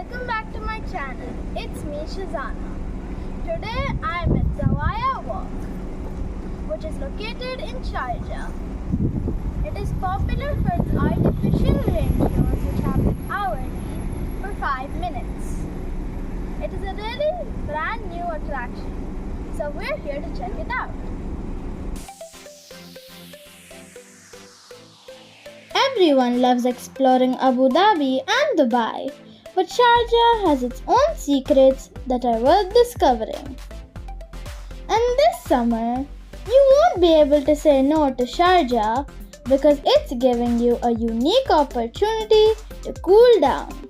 Welcome back to my channel. It's me, Shazana. Today I'm at Zawaya Walk, which is located in Sharjah. It is popular for its artificial rain shows which happen hourly for 5 minutes. It is a really brand new attraction, so we're here to check it out. Everyone loves exploring Abu Dhabi and Dubai, but Sharjah has its own secrets that are worth discovering. And this summer, you won't be able to say no to Sharjah because it's giving you a unique opportunity to cool down.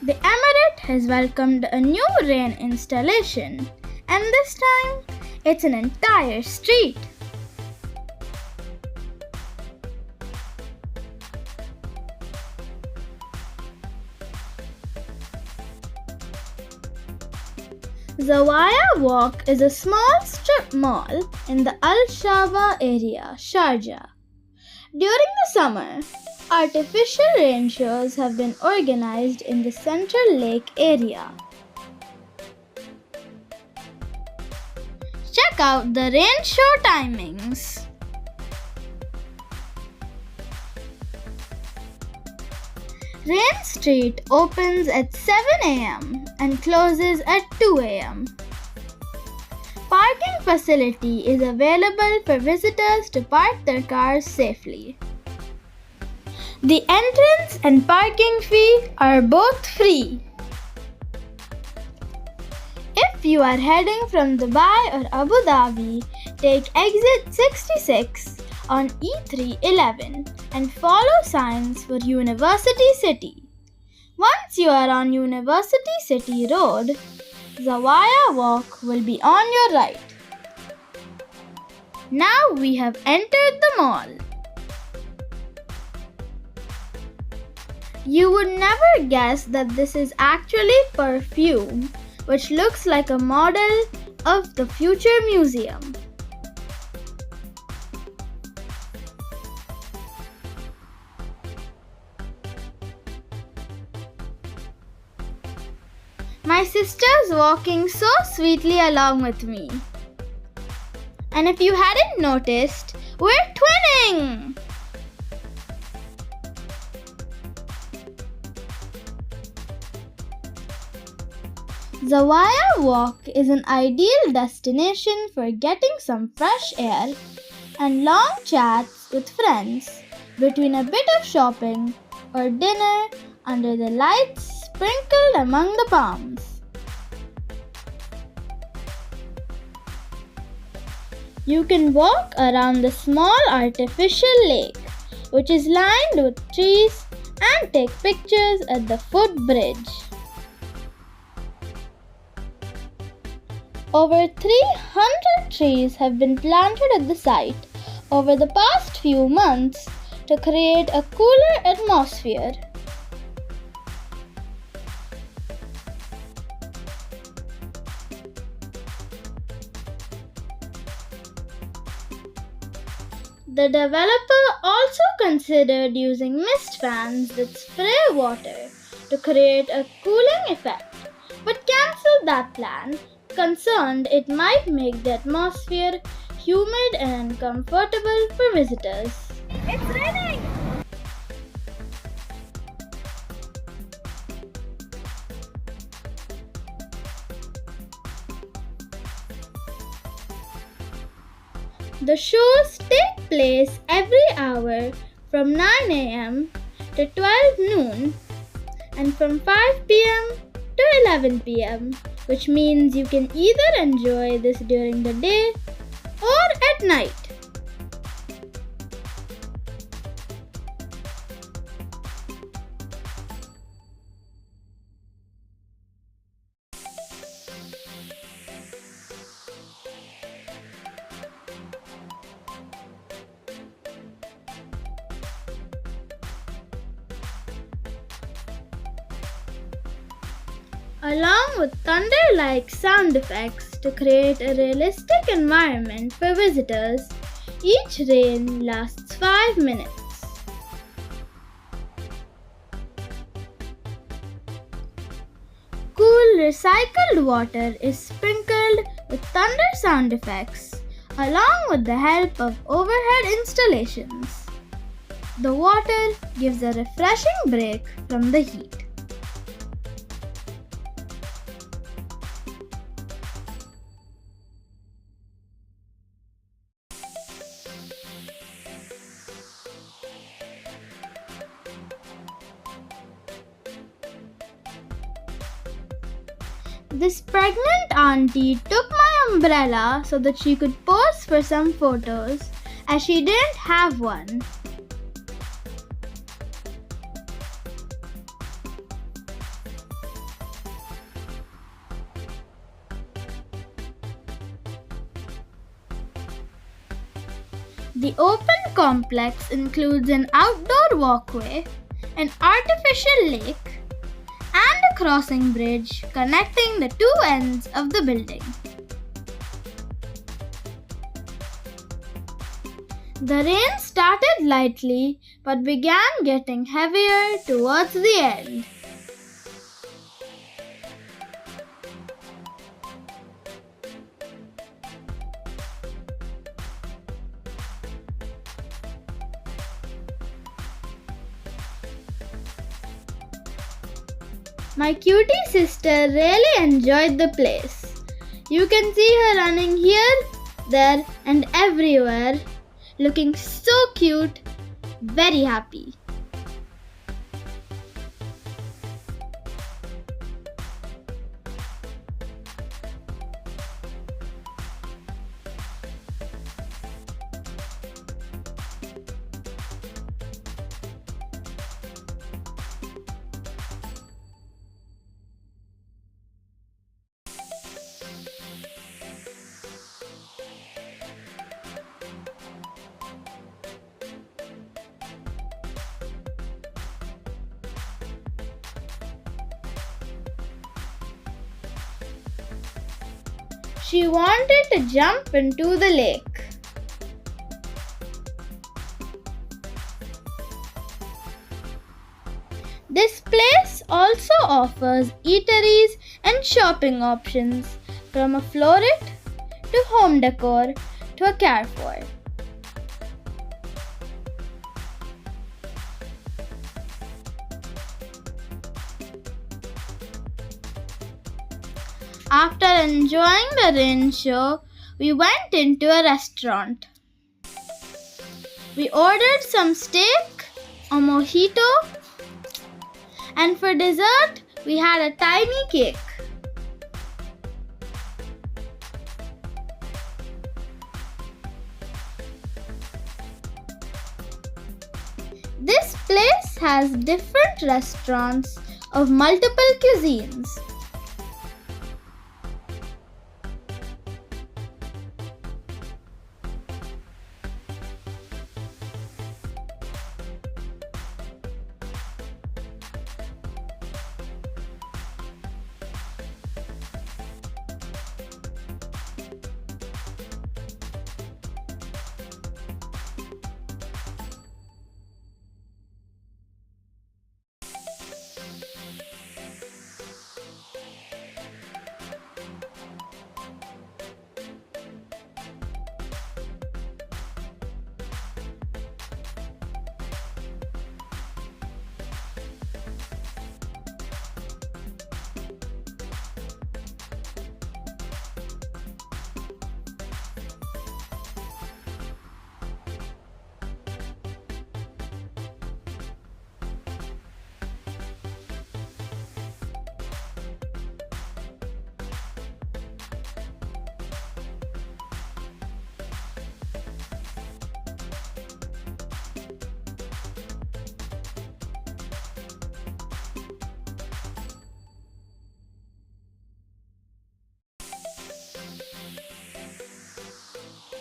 The Emirate has welcomed a new rain installation, and this time, it's an entire street. Zawaya Walk is a small strip mall in the Al Shaba area, Sharjah. During the summer, artificial rain shows have been organized in the central lake area. Check out the rain show timings. Rain Street opens at 7 a.m. and closes at 2 a.m. Parking facility is available for visitors to park their cars safely. The entrance and parking fee are both free. If you are heading from Dubai or Abu Dhabi, take exit 66 on E311 and follow signs for University City. Once you are on University City Road, Zawaya Walk will be on your right. Now we have entered the mall. You would never guess that this is actually perfume, which looks like a model of the Future Museum. My sister's walking so sweetly along with me. And if you hadn't noticed, we're twinning! Zawaya Walk is an ideal destination for getting some fresh air and long chats with friends between a bit of shopping or dinner under the lights sprinkled among the palms. You can walk around the small artificial lake, which is lined with trees, and take pictures at the footbridge. Over 300 trees have been planted at the site over the past few months to create a cooler atmosphere. The developer also considered using mist fans that spray water to create a cooling effect, but cancelled that plan, concerned it might make the atmosphere humid and uncomfortable for visitors. It's raining! The shows take place every hour from 9 a.m. to 12 noon and from 5 p.m. to 11 p.m., which means you can either enjoy this during the day or at night. Along with thunder-like sound effects to create a realistic environment for visitors, each rain lasts 5 minutes. recycled water is sprinkled with thunder sound effects, along with the help of overhead installations. The water gives a refreshing break from the heat. This pregnant auntie took my umbrella so that she could pose for some photos, as she didn't have one. The open complex includes an outdoor walkway, an artificial lake, and a crossing bridge connecting the two ends of the building. The rain started lightly but began getting heavier towards the end. My cutie sister really enjoyed the place. You can see her running here, there, and everywhere, looking so cute, very happy. She wanted to jump into the lake. This place also offers eateries and shopping options, from a floret to home decor to a carrefour. After enjoying the rain show, we went into a restaurant. We ordered some steak, a mojito, and for dessert, we had a tiny cake. This place has different restaurants of multiple cuisines.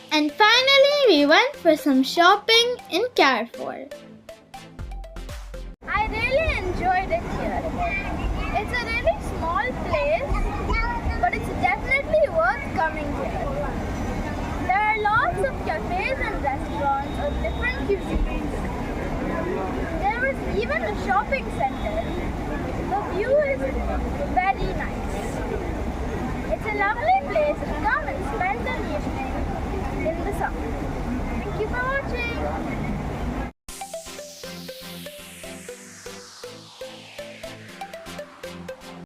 And finally, we went for some shopping in Carrefour. I really enjoyed it here. It's a really small place, but it's definitely worth coming here. There are lots of cafes and restaurants of different cuisines. There was even a shopping center. The view is